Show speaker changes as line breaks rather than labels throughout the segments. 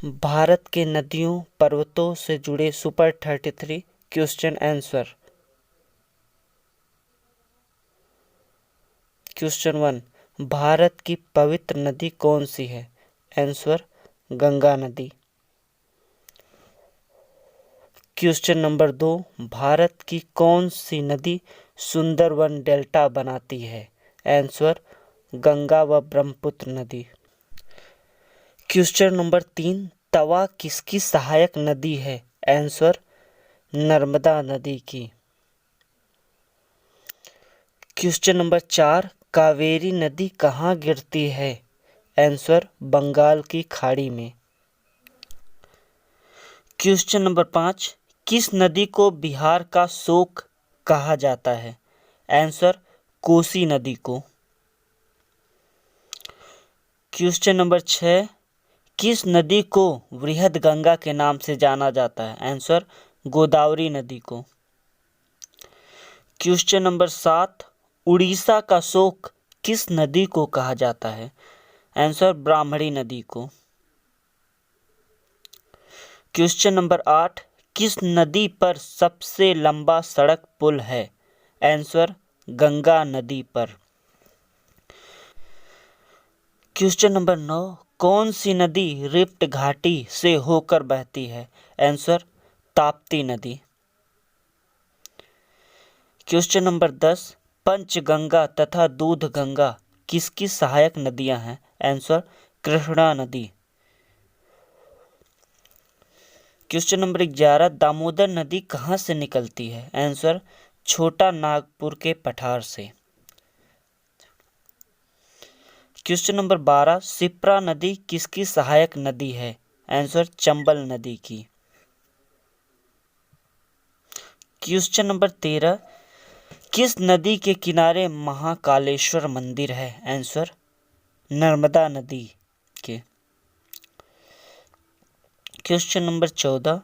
भारत के नदियों पर्वतों से जुड़े super 33 question answer. Question 1, Bharat की पवित्र नदी कौन सी है? आंसर गंगा नदी। क्वेश्चन नंबर 2, भारत की कौन सी नदी सुंदरवन डेल्टा बनाती है? आंसर गंगा व ब्रह्मपुत्र नदी। क्वेश्चन नंबर 3, तवा किसकी सहायक नदी है? आंसर नर्मदा नदी की। क्वेश्चन नंबर 4, कावेरी नदी कहाँ गिरती है? आंसर बंगाल की खाड़ी में। क्वेश्चन नंबर 5, किस नदी को बिहार का शोक कहा जाता है? आंसर कोसी नदी को। क्वेश्चन नंबर 6, किस नदी को वृहद गंगा के नाम से जाना जाता है? आंसर गोदावरी नदी को। क्वेश्चन नंबर 7, उड़ीसा का शोक किस नदी को कहा जाता है? आंसर ब्राह्मणी नदी को। क्वेश्चन नंबर 8, किस नदी पर सबसे लंबा सड़क पुल है? आंसर गंगा नदी पर। क्वेश्चन नंबर 9, कौन सी नदी रिफ्ट घाटी से होकर बहती है? आंसर ताप्ती नदी। क्वेश्चन नंबर 10, पंचगंगा तथा दूधगंगा किसकी सहायक नदियां हैं? आंसर कृष्णा नदी। क्वेश्चन नंबर 11, दामोदर नदी कहाँ से निकलती है? आंसर छोटा नागपुर के पठार से। क्वेश्चन नंबर 12, शिप्रा नदी किसकी सहायक नदी है? आंसर चंबल नदी की। क्वेश्चन नंबर 13, किस नदी के किनारे महाकालेश्वर मंदिर है? आंसर नर्मदा नदी के। क्वेश्चन नंबर 14,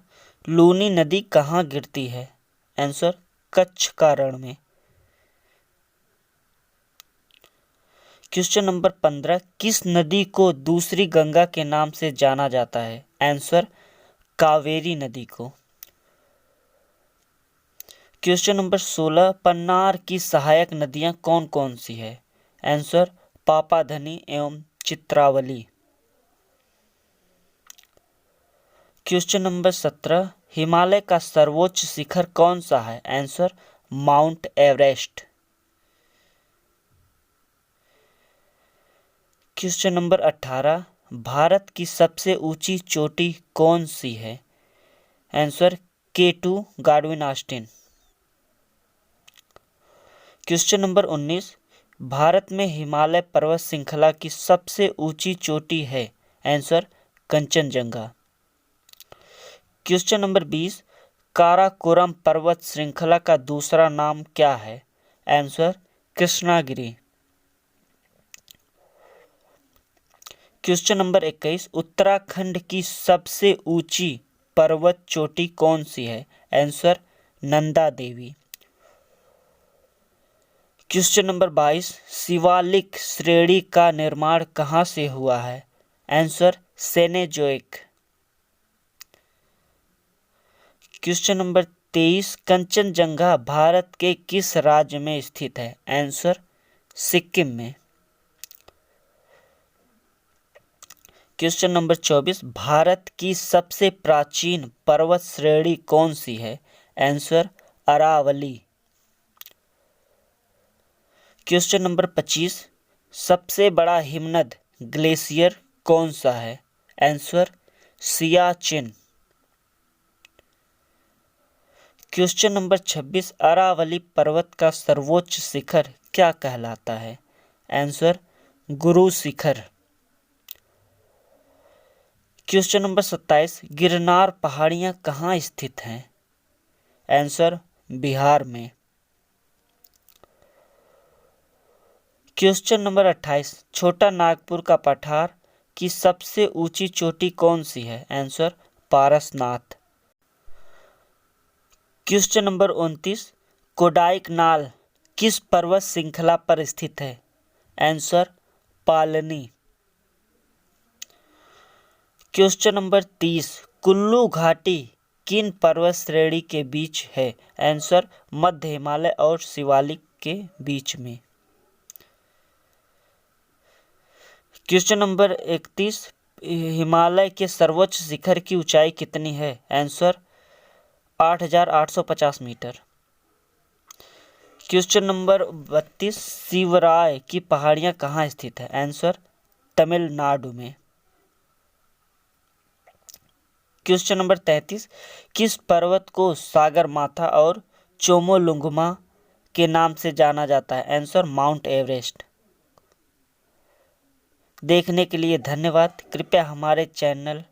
लूनी नदी कहाँ गिरती है? आंसर कच्छ का रण में। क्वेश्चन नंबर 15, किस नदी को दूसरी गंगा के नाम से जाना जाता है? आंसर कावेरी नदी को। क्वेश्चन नंबर 16, पन्नार की सहायक नदियां कौन कौन सी है? आंसर पापाधनी एवं चित्रावली। क्वेश्चन नंबर 17, हिमालय का सर्वोच्च शिखर कौन सा है? Answer mount Everest. Question number 18, Bharat की सबसे ऊंची चोटी कौन सी है? Answer K2 Godwin Austin. Question number 19, Bharat में हिमालय पर्वत श्रृंखला की सबसे ऊंची चोटी है? Answer Kanchenjunga. Question number 20, Karakoram पर्वत श्रृंखला का दूसरा नाम क्या है? Answer Krishnagiri. Question number 21, Uttarakhand की सबसे ऊंची पर्वत चोटी कौन सी है? Answer Nanda Devi. Question number 22, Shivalik श्रेणी का निर्माण कहाँ से हुआ है? Answer Cenozoic. Question number 23, Kanchenjunga Bharat के किस राज्य में स्थित है? आंसर सिक्किम में। क्वेश्चन नंबर 24, भारत की सबसे प्राचीन पर्वत श्रेणी कौन सी है? आंसर अरावली। क्वेश्चन नंबर 25, सबसे बड़ा हिमनद ग्लेशियर कौन सा है? Answer Siachen. Question number 26, Aravalli पर्वत का सर्वोच्च शिखर क्या कहलाता है? Answer Guru Shikhar. Question number 27, Girnar पहाड़ियाँ कहाँ स्थित हैं? आंसर बिहार में। क्वेश्चन नंबर 28, छोटा नागपुर का पठार की सबसे ऊंची चोटी कौन सी है? Answer Parasnath. Question number 29, Kodaikanal किस पर्वत श्रृंखला पर स्थित है? आंसर पालनी। क्वेश्चन नंबर 30, कुल्लू घाटी किन पर्वत श्रेणी के बीच है? आंसर मध्य हिमालय और शिवालिक के बीच में। क्वेश्चन नंबर 31, हिमालय के सर्वोच्च शिखर की ऊंचाई कितनी है? Answer 8,850 metre. Question number 32, Shevaroy की पहाड़ियाँ कहाँ स्थित है? आंसर तमिलनाडु में। क्वेश्चन नंबर 33, किस पर्वत को सागरमाथा और चोमोलुंगमा के नाम से जाना जाता है? Answer mount Everest. देखने के लिए धन्यवाद। कृपया हमारे चैनल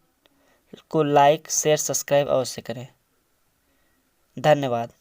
को लाइक शेयर सब्सक्राइब अवश्य करें। धन्यवाद।